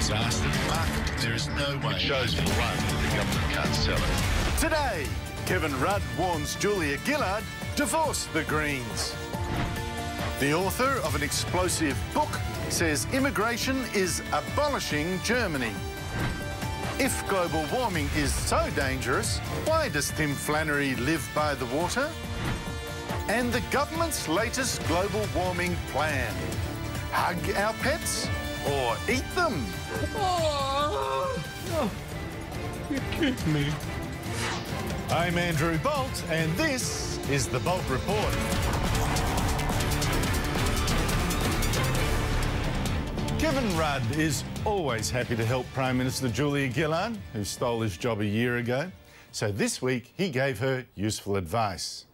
disaster in the market. There is no way. It shows, for one, that the government can't sell it. Today, Kevin Rudd warns Julia Gillard, divorce the Greens. The author of an explosive book says immigration is abolishing Germany. If global warming is so dangerous, why does Tim Flannery live by the water? And the government's latest global warming plan. Hug our pets or eat them? Oh, you kicked me. I'm Andrew Bolt, and this is the Bolt Report. Kevin Rudd is always happy to help Prime Minister Julia Gillard, who stole his job a year ago. So this week, he gave her useful advice.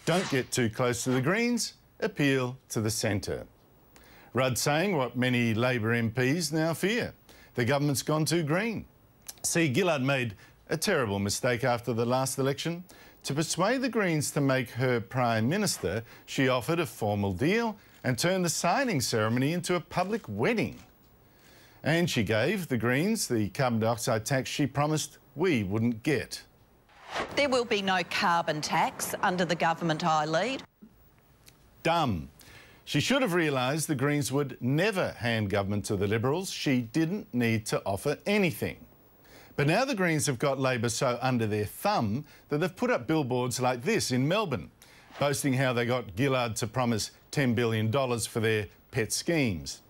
Don't get too close to the Greens, appeal to the centre. Rudd saying what many Labor MPs now fear. The government's gone too green. See, Gillard made a terrible mistake after the last election. To persuade the Greens to make her Prime Minister, she offered a formal deal and turned the signing ceremony into a public wedding. And she gave the Greens the carbon dioxide tax she promised we wouldn't get. There will be no carbon tax under the government I lead. Dumb. She should have realised the Greens would never hand government to the Liberals. She didn't need to offer anything. But now the Greens have got Labor so under their thumb that they've put up billboards like this in Melbourne, boasting how they got Gillard to promise $10 billion for their pet schemes.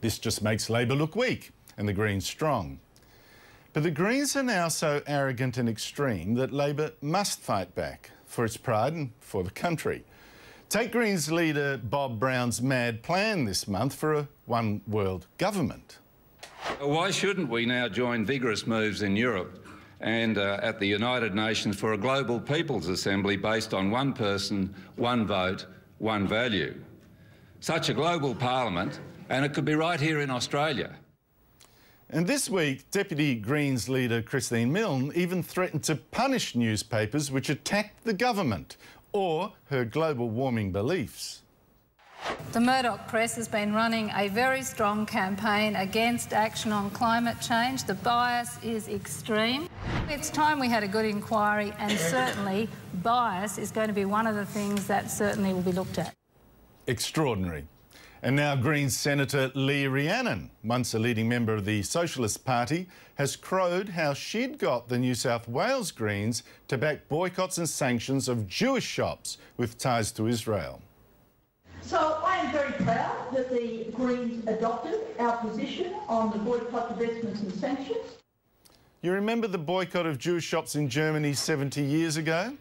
This just makes Labor look weak and the Greens strong. But the Greens are now so arrogant and extreme that Labor must fight back for its pride and for the country. Take Greens leader Bob Brown's mad plan this month for a one world government. Why shouldn't we now join vigorous moves in Europe and at the United Nations for a global people's assembly based on one person, one vote, one value? Such a global parliament, and it could be right here in Australia. And this week, Deputy Greens leader Christine Milne even threatened to punish newspapers which attacked the government or her global warming beliefs. The Murdoch press has been running a very strong campaign against action on climate change. The bias is extreme. It's time we had a good inquiry, and certainly bias is going to be one of the things that certainly will be looked at. Extraordinary. And now Greens Senator Lee Rhiannon, once a leading member of the Socialist Party, has crowed how she'd got the New South Wales Greens to back boycotts and sanctions of Jewish shops with ties to Israel. So I am very proud that the Greens adopted our position on the boycott, divestments and sanctions. You remember the boycott of Jewish shops in Germany 70 years ago?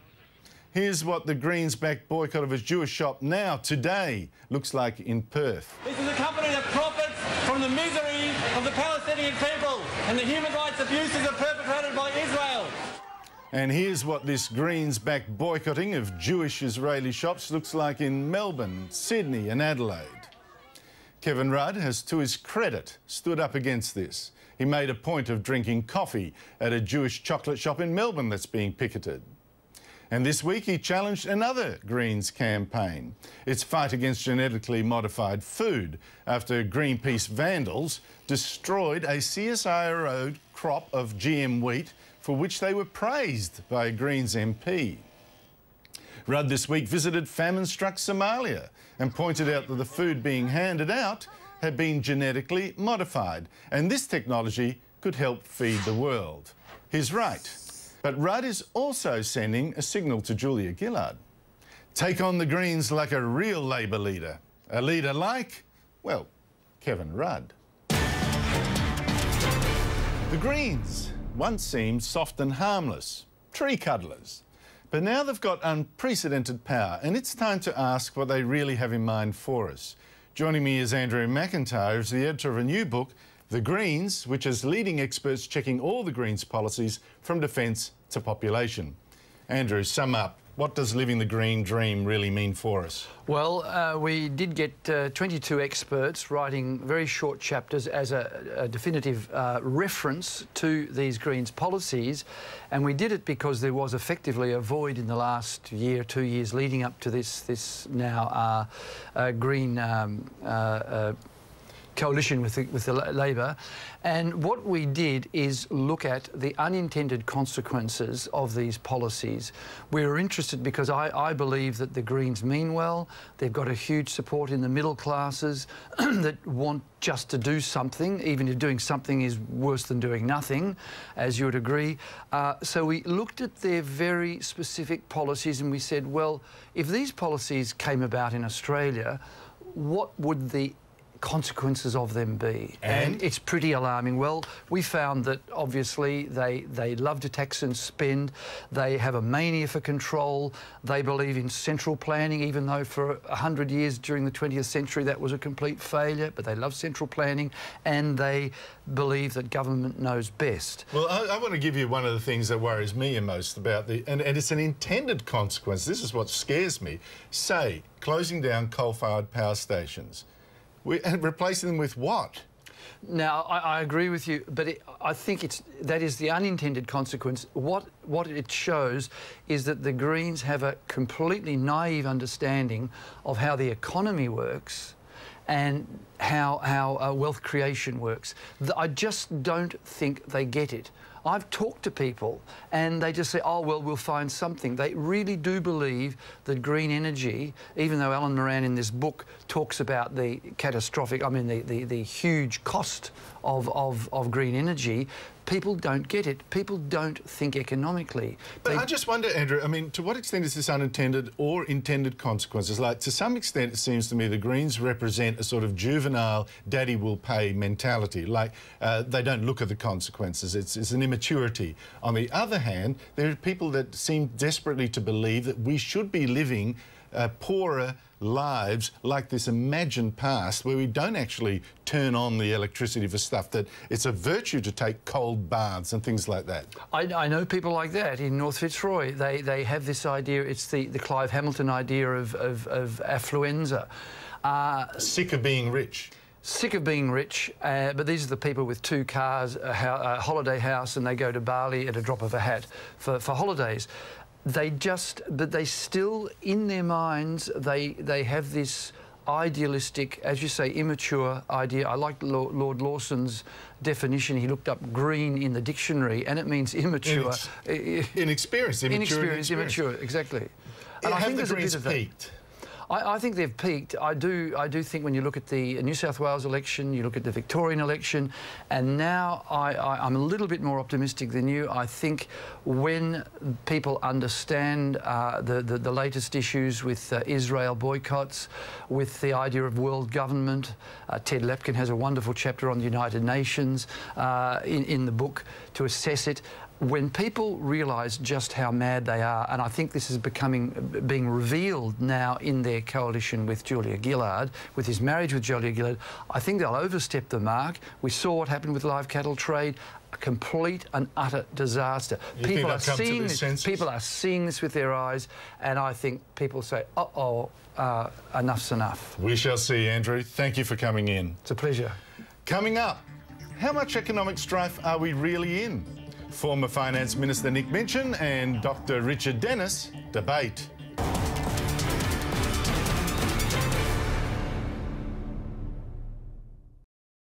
Here's what the Greens-backed boycott of a Jewish shop now, today, looks like in Perth. This is a company that profits from the misery of the Palestinian people and the human rights abuses that are perpetrated by Israel. And here's what this Greens-backed boycotting of Jewish Israeli shops looks like in Melbourne, Sydney and Adelaide. Kevin Rudd has, to his credit, stood up against this. He made a point of drinking coffee at a Jewish chocolate shop in Melbourne that's being picketed. And this week he challenged another Greens campaign, its fight against genetically modified food, after Greenpeace vandals destroyed a CSIRO crop of GM wheat for which they were praised by a Greens MP. Rudd this week visited famine-struck Somalia and pointed out that the food being handed out had been genetically modified, and this technology could help feed the world. He's right. But Rudd is also sending a signal to Julia Gillard. Take on the Greens like a real Labor leader. A leader like, well, Kevin Rudd. The Greens once seemed soft and harmless, tree cuddlers. But now they've got unprecedented power, and it's time to ask what they really have in mind for us. Joining me is Andrew McIntyre, who's the editor of a new book, The Greens, which has leading experts checking all the Greens policies from defence to population. Andrew, sum up. What does living the green dream really mean for us? Well, we did get 22 experts writing very short chapters as a definitive reference to these Greens policies, and we did it because there was effectively a void in the last year, 2 years leading up to this now green coalition with the Labor, and what we did is look at the unintended consequences of these policies. We were interested because I believe that the Greens mean well. They've got a huge support in the middle classes that want just to do something, even if doing something is worse than doing nothing, as you would agree. So we looked at their very specific policies and we said, well, if these policies came about in Australia, what would the consequences of them be? And it's pretty alarming. Well, we found that obviously they love to tax and spend. They have a mania for control. They believe in central planning, even though for 100 years during the 20th century that was a complete failure, but they love central planning, and they believe that government knows best. Well, I want to give you one of the things that worries me most about and it's an intended consequence. This is what scares me. Say, closing down coal-fired power stations. And replacing them with what? Now, I agree with you, but I think that is the unintended consequence. What it shows is that the Greens have a completely naive understanding of how the economy works and how wealth creation works. I just don't think they get it. I've talked to people and they just say, oh, well, we'll find something. They really do believe that green energy, even though Alan Moran in this book talks about the catastrophic, I mean, the huge cost of green energy, people don't get it. People don't think economically. But I just wonder, Andrew, I mean, to what extent is this unintended or intended consequences? Like, to some extent, it seems to me the Greens represent a sort of juvenile daddy will pay mentality. Like, they don't look at the consequences. It's an immaturity. On the other hand, there are people that seem desperately to believe that we should be living poorer lives like this imagined past where we don't actually turn on the electricity for stuff, that it's a virtue to take cold baths and things like that. I know people like that in North Fitzroy. They have this idea, it's the Clive Hamilton idea of affluenza. Sick of being rich. Sick of being rich, but these are the people with 2 cars, a holiday house, and they go to Bali at a drop of a hat for holidays. But they still, in their minds, they have this idealistic, as you say, immature idea. I like Lord Lawson's definition. He looked up green in the dictionary, and it means immature. Inexperienced, immature, exactly. And I think the Greens peaked? I think they've peaked. I do think when you look at the New South Wales election, you look at the Victorian election, and now I'm a little bit more optimistic than you. I think when people understand the latest issues with Israel boycotts, with the idea of world government, Ted Lapkin has a wonderful chapter on the United Nations in the book to assess it. When people realise just how mad they are, and I think this is being revealed now in their coalition with Julia Gillard, with his marriage with Julia Gillard, I think they'll overstep the mark. We saw what happened with live cattle trade, a complete and utter disaster. People are seeing this. People are seeing this with their eyes, and I think people say, uh-oh, enough's enough. We shall see, Andrew. Thank you for coming in. It's a pleasure. Coming up, how much economic strife are we really in? Former Finance Minister Nick Minchin and Dr. Richard Denniss debate.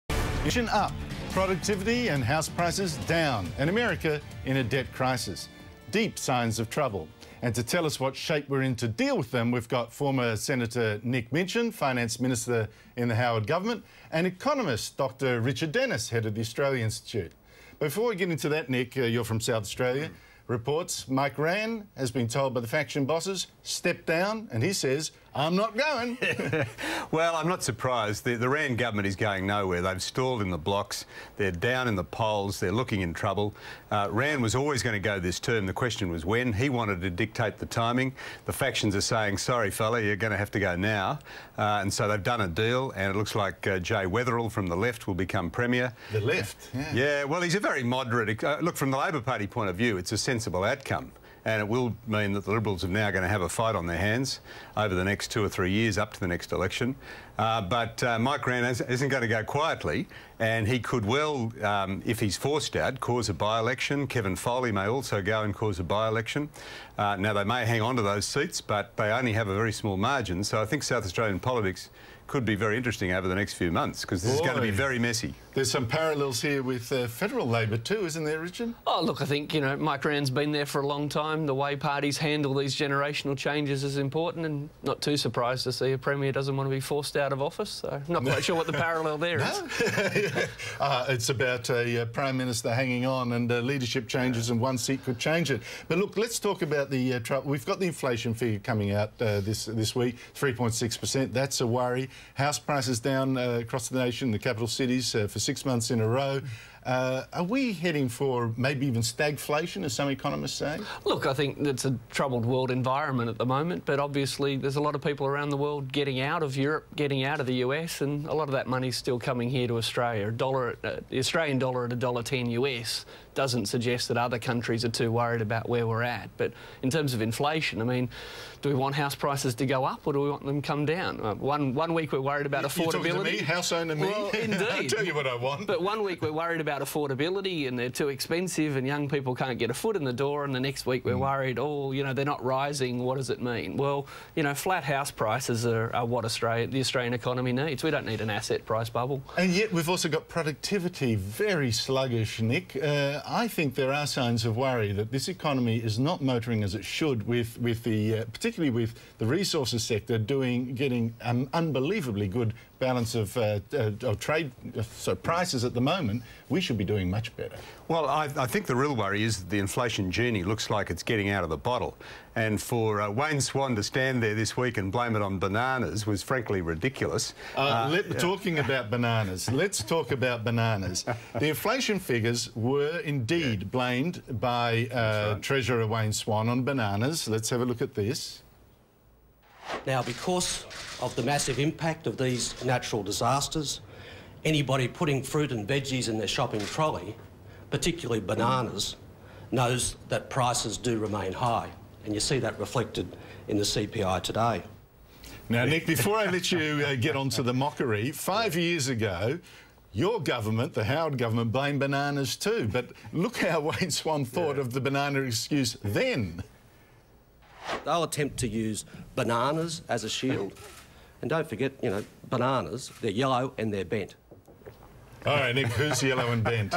Inflation up, productivity and house prices down, and America in a debt crisis. Deep signs of trouble. And to tell us what shape we're in to deal with them, we've got former Senator Nick Minchin, Finance Minister in the Howard government, and economist Dr. Richard Denniss, head of the Australia Institute. Before we get into that, Nick, you're from South Australia. Reports Mike Rann has been told by the faction bosses, step down, and he says, I'm not going. Well, I'm not surprised. The Rann government is going nowhere. They've stalled in the blocks. They're down in the polls. They're looking in trouble. Rann was always going to go this term. The question was when. He wanted to dictate the timing. The factions are saying, sorry, fella, you're going to have to go now. And so they've done a deal, and it looks like Jay Weatherill from the left will become Premier. The left? Yeah. Yeah, well, he's a very moderate... look, from the Labor Party point of view, it's a sensible outcome. And it will mean that the Liberals are now going to have a fight on their hands over the next 2 or 3 years up to the next election. But Mike Rann isn't going to go quietly, and he could well, if he's forced out, cause a by-election. Kevin Foley may also go and cause a by-election. Now, they may hang on to those seats, but they only have a very small margin, so I think South Australian politics could be very interesting over the next few months, because this is going to be very messy. There's some parallels here with federal Labor too, isn't there, Richard? Oh, look, I think, you know, Mike Rann's been there for a long time. The way parties handle these generational changes is important, and not too surprised to see a Premier doesn't want to be forced out of office, so not quite sure what the parallel there is. It's about a Prime Minister hanging on, and leadership changes, and one seat could change it. But look, let's talk about the trouble. We've got the inflation figure coming out this week, 3.6%. That's a worry. House prices down across the nation, the capital cities, for 6 months in a row. Are we heading for maybe even stagflation, as some economists say? Look, I think it's a troubled world environment at the moment, but obviously there's a lot of people around the world getting out of Europe, getting out of the US, and a lot of that money's still coming here to Australia. The Australian dollar at $1.10 US doesn't suggest that other countries are too worried about where we're at. But in terms of inflation, I mean, do we want house prices to go up, or do we want them to come down? One week we're worried about affordability. You're talking to me, house owner me? Well, indeed. I'll tell you what I want. But 1 week we're worried about affordability and they're too expensive and young people can't get a foot in the door, and the next week we're worried, oh, you know, they're not rising, what does it mean? Well, you know, flat house prices are what the Australian economy needs. We don't need an asset price bubble. And yet we've also got productivity very sluggish, Nick. I think there are signs of worry that this economy is not motoring as it should, with the particularly with the resources sector getting unbelievably good balance of trade, so prices at the moment. We should be doing much better. Well, I think the real worry is that the inflation genie looks like it's getting out of the bottle. And for Wayne Swan to stand there this week and blame it on bananas was frankly ridiculous. Talking about bananas, let's talk about bananas. The inflation figures were indeed blamed by Treasurer Wayne Swan on bananas. Let's have a look at this. Now, because of the massive impact of these natural disasters, anybody putting fruit and veggies in their shopping trolley, particularly bananas, knows that prices do remain high. And you see that reflected in the CPI today. Now, Nick, before I let you get on to the mockery, 5 years ago, your government, the Howard government, blamed bananas too. But look how Wayne Swan thought of the banana excuse then. They'll attempt to use bananas as a shield. And don't forget, you know, bananas, they're yellow and they're bent. All right, Nick, who's yellow and bent?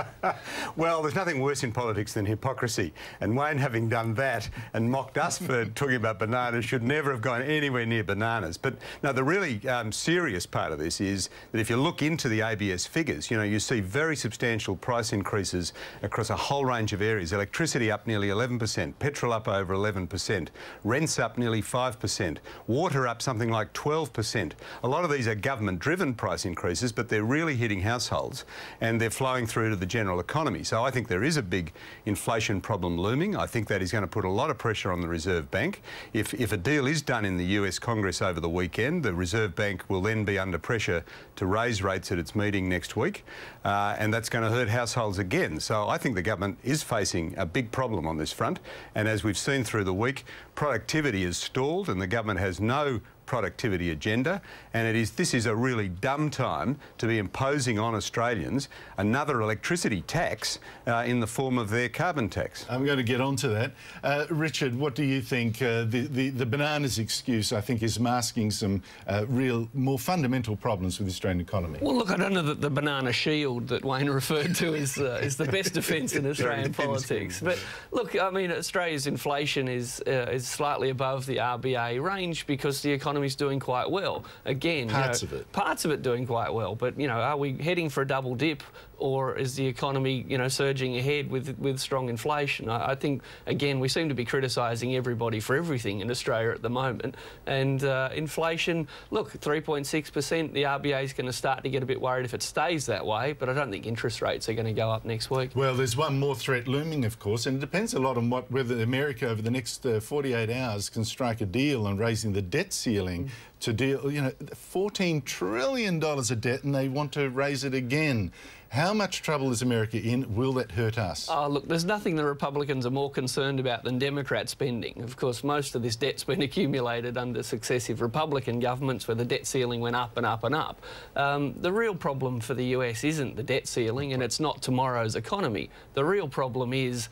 Well, there's nothing worse in politics than hypocrisy. And Wayne, having done that and mocked us for talking about bananas, should never have gone anywhere near bananas. But no, the really serious part of this is that if you look into the ABS figures, you know, you see very substantial price increases across a whole range of areas. Electricity up nearly 11%, petrol up over 11%, rents up nearly 5%, water up something like 12%. A lot of these are government-driven price increases, but they're really hitting households, and they're flowing through to the general economy. So I think there is a big inflation problem looming. I think that is going to put a lot of pressure on the Reserve Bank. If a deal is done in the US Congress over the weekend, the Reserve Bank will then be under pressure to raise rates at its meeting next week, and that's going to hurt households again. So I think the government is facing a big problem on this front, and as we've seen through the week, productivity is stalled and the government has no productivity agenda, and this is a really dumb time to be imposing on Australians another electricity tax in the form of their carbon tax. I'm going to get on to that. Richard, what do you think? The bananas excuse, I think, is masking some real, more fundamental problems with the Australian economy. Well, look, I don't know that the banana shield that Wayne referred to is the best defence in Australian politics. But look, I mean, Australia's inflation is slightly above the RBA range because the economy is doing quite well. Again, parts of it doing quite well, but you know, are we heading for a double dip, or is the economy, you know, surging ahead with strong inflation? I think, again, we seem to be criticising everybody for everything in Australia at the moment. And inflation, look, 3.6%, the RBA is going to start to get a bit worried if it stays that way, but I don't think interest rates are going to go up next week. Well, there's one more threat looming, of course, and it depends a lot on whether America over the next 48 hours can strike a deal on raising the debt ceiling to deal, you know, $14 trillion of debt, and they want to raise it again. How much trouble is America in? Will that hurt us? Oh, look, there's nothing the Republicans are more concerned about than Democrat spending. Of course, most of this debt's been accumulated under successive Republican governments where the debt ceiling went up and up and up. The real problem for the US isn't the debt ceiling, and it's not tomorrow's economy. The real problem is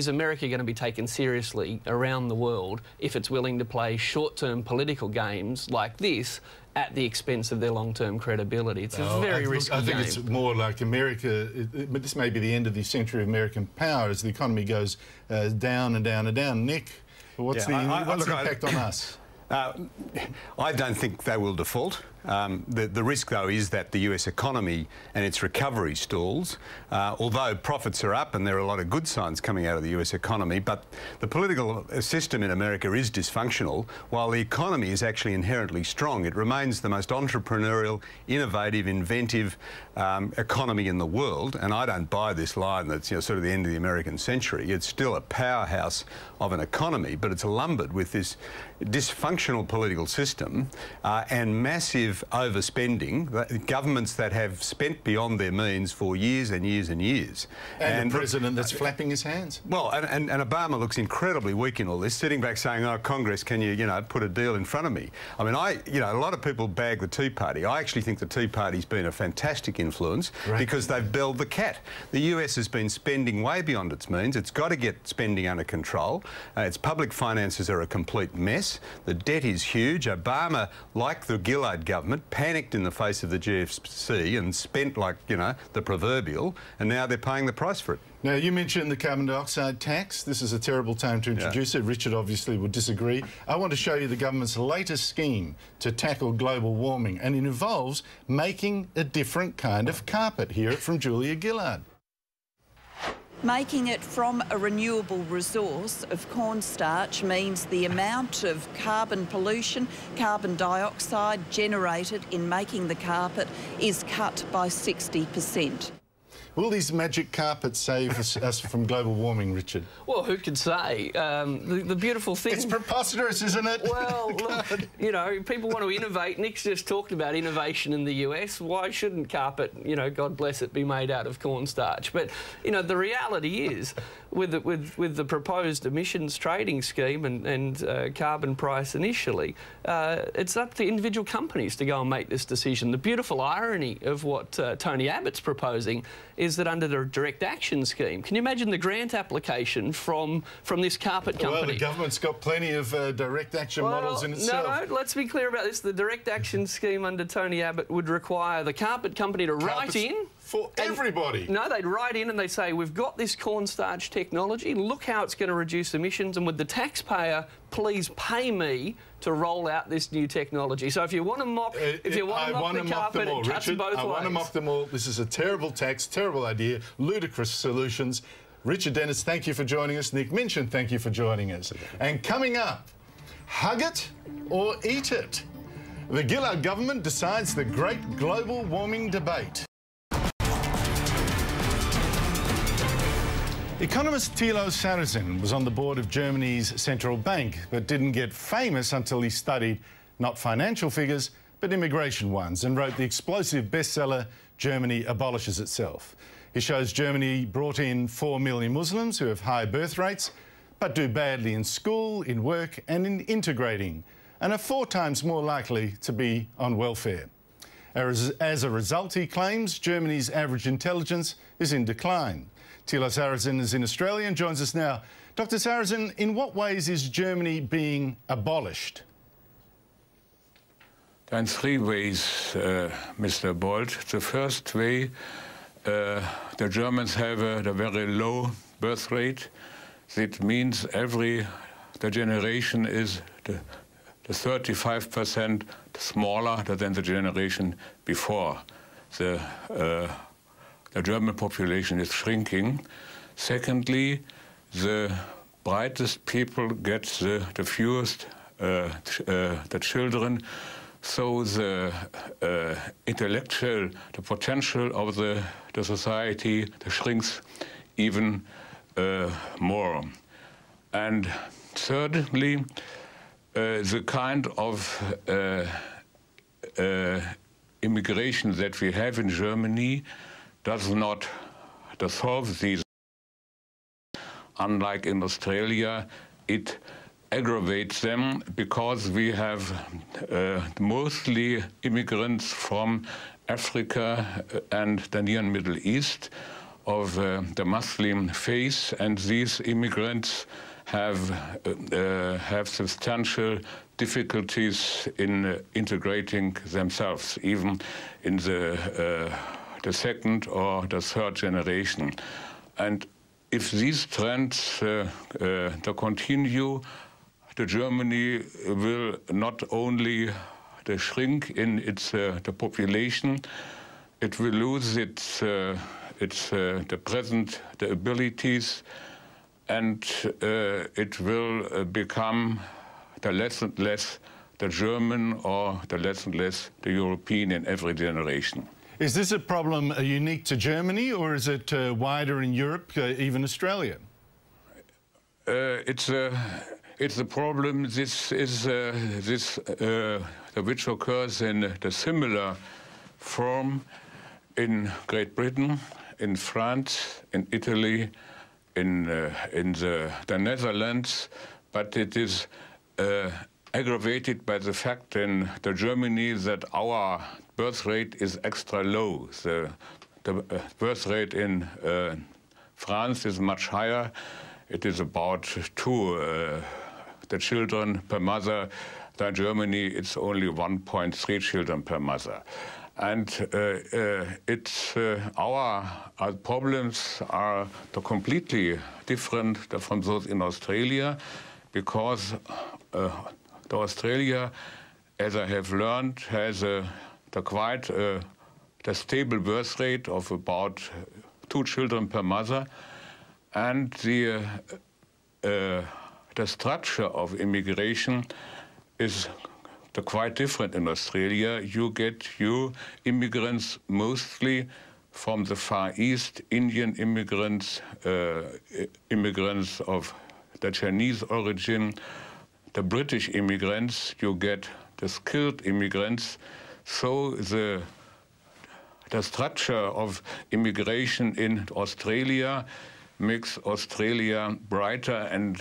America going to be taken seriously around the world if it's willing to play short-term political games like this at the expense of their long-term credibility. It's a very risky game. I think it's more like America, but this may be the end of the century of American power as the economy goes down and down and down. Nick, what's the impact on us? I don't think they will default. The risk, though, is that the US economy and its recovery stalls, although profits are up and there are a lot of good signs coming out of the US economy, but the political system in America is dysfunctional, while the economy is actually inherently strong. It remains the most entrepreneurial, innovative, inventive economy in the world, and I don't buy this line that's sort of the end of the American century. It's still a powerhouse of an economy, but it's lumbered with this dysfunctional political system and massive overspending, governments that have spent beyond their means for years and years and years. And a president that's flapping his hands. Well, and Obama looks incredibly weak in all this, sitting back saying, oh, Congress, can you, put a deal in front of me? I mean, a lot of people bag the Tea Party. I actually think the Tea Party's been a fantastic influence because they've belled the cat. The US has been spending way beyond its means. It's got to get spending under control. Its public finances are a complete mess. The debt is huge. Obama, like the Gillard government, panicked in the face of the GFC and spent like, the proverbial, and now they're paying the price for it. Now, you mentioned the carbon dioxide tax. This is a terrible time to introduce it. Richard obviously would disagree. I want to show you the government's latest scheme to tackle global warming, and it involves making a different kind of carpet. Hear it from Julia Gillard. Making it from a renewable resource of cornstarch means the amount of carbon pollution, carbon dioxide generated in making the carpet is cut by 60%. Will these magic carpets save us from global warming, Richard? Well, who can say? The beautiful thing... It's preposterous, isn't it? Well, look, people want to innovate. Nick's just talked about innovation in the US. Why shouldn't carpet, God bless it, be made out of cornstarch? But, the reality is, with the proposed emissions trading scheme and carbon price initially, it's up to individual companies to go and make this decision. The beautiful irony of what Tony Abbott's proposing is that under the direct action scheme, can you imagine the grant application from this carpet company? Well, the government's got plenty of direct action models in itself. No, let's be clear about this. The direct action scheme under Tony Abbott would require the carpet company to write in... For everybody? No, they'd write in and they'd say, we've got this cornstarch technology, look how it's going to reduce emissions, and would the taxpayer please pay me to roll out this new technology? So if you want to mock, the carpet, it cuts both ways. I want to mock them all. This is a terrible tax, terrible idea, ludicrous solutions. Richard Dennis, thank you for joining us. Nick Minchin, thank you for joining us. And coming up, hug it or eat it. The Gillard government decides the great global warming debate. Economist Thilo Sarrazin was on the board of Germany's central bank, but didn't get famous until he studied not financial figures, but immigration ones, and wrote the explosive bestseller, Germany Abolishes Itself. He shows Germany brought in 4 million Muslims who have high birth rates, but do badly in school, in work and in integrating, and are 4 times more likely to be on welfare. As a result, he claims, Germany's average intelligence is in decline. Thilo Sarrazin is in Australia and joins us now. Dr. Sarrazin, in what ways is Germany being abolished? In 3 ways, Mr. Bolt. The first way, the Germans have a very low birth rate. That means the generation is the 35% smaller than the generation before. The German population is shrinking. Secondly, the brightest people get the fewest the children, so the intellectual, the potential of the society shrinks even more. And thirdly, the kind of immigration that we have in Germany does not solve these. Unlike in Australia, it aggravates them because we have mostly immigrants from Africa and the Near and Middle East of the Muslim faith, and these immigrants have substantial difficulties in integrating themselves, even in the second or the third generation. And if these trends continue, Germany will not only shrink in the population, it will lose the abilities, and it will become the less and less the German or the less and less the European in every generation. Is this a problem unique to Germany, or is it wider in Europe, even Australia? It's a problem. Which occurs in the similar form in Great Britain, in France, in Italy, in the Netherlands, but it is aggravated by the fact in Germany that our birth rate is extra low. The birth rate in France is much higher. It is about 2 the children per mother. In Germany, it's only 1.3 children per mother. And our problems are completely different from those in Australia, because Australia, as I have learned, has quite a stable birth rate of about 2 children per mother, and the structure of immigration is quite different in Australia. You get immigrants mostly from the Far East, Indian immigrants, immigrants of the Chinese origin, the British immigrants, you get the skilled immigrants. So the structure of immigration in Australia makes Australia brighter and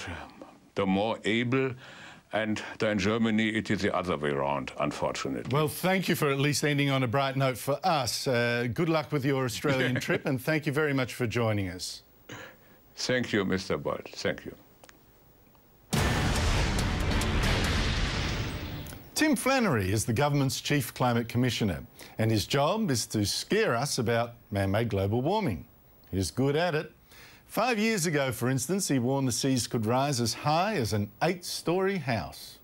the more able, and in Germany it is the other way around, unfortunately. Well, thank you for at least ending on a bright note for us. Good luck with your Australian trip, and thank you very much for joining us. Thank you, Mr. Bolt. Thank you. Tim Flannery is the government's Chief Climate Commissioner, and his job is to scare us about man-made global warming. He's good at it. 5 years ago, for instance, he warned the seas could rise as high as an 8-storey house.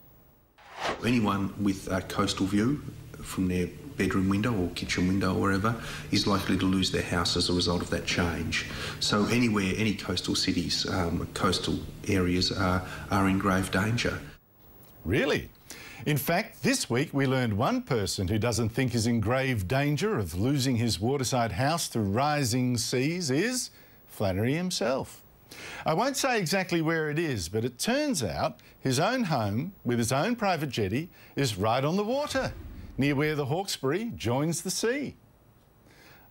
Anyone with a coastal view from their bedroom window or kitchen window or wherever is likely to lose their house as a result of that change. So anywhere, any coastal cities, coastal areas are in grave danger. Really? In fact, this week we learned one person who doesn't think is in grave danger of losing his waterside house to rising seas is Flannery himself. I won't say exactly where it is, but it turns out his own home with his own private jetty is right on the water, near where the Hawkesbury joins the sea.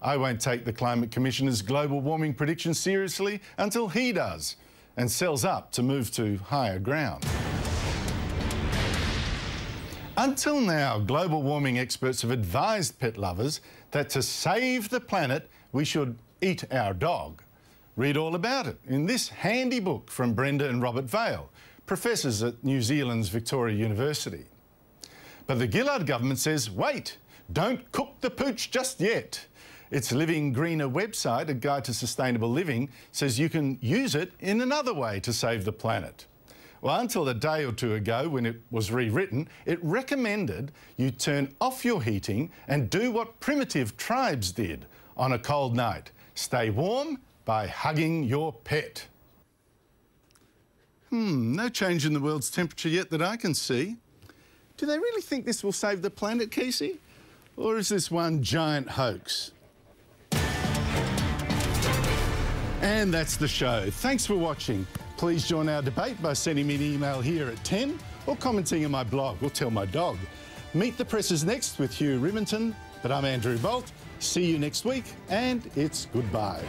I won't take the Climate Commissioner's global warming prediction seriously until he does and sells up to move to higher ground. Until now, global warming experts have advised pet lovers that to save the planet, we should eat our dog. Read all about it in this handy book from Brenda and Robert Vale, professors at New Zealand's Victoria University. But the Gillard government says, wait, don't cook the pooch just yet. Its Living Greener website, A Guide to Sustainable Living, says you can use it in another way to save the planet. Well, until a day or two ago, when it was rewritten, it recommended you turn off your heating and do what primitive tribes did on a cold night. Stay warm by hugging your pet. No change in the world's temperature yet that I can see. Do they really think this will save the planet, Casey? Or is this one giant hoax? And that's the show. Thanks for watching. Please join our debate by sending me an email here at 10 or commenting on my blog or tell my dog. Meet the Press is next with Hugh Riminton, but I'm Andrew Bolt. See you next week, and it's goodbye.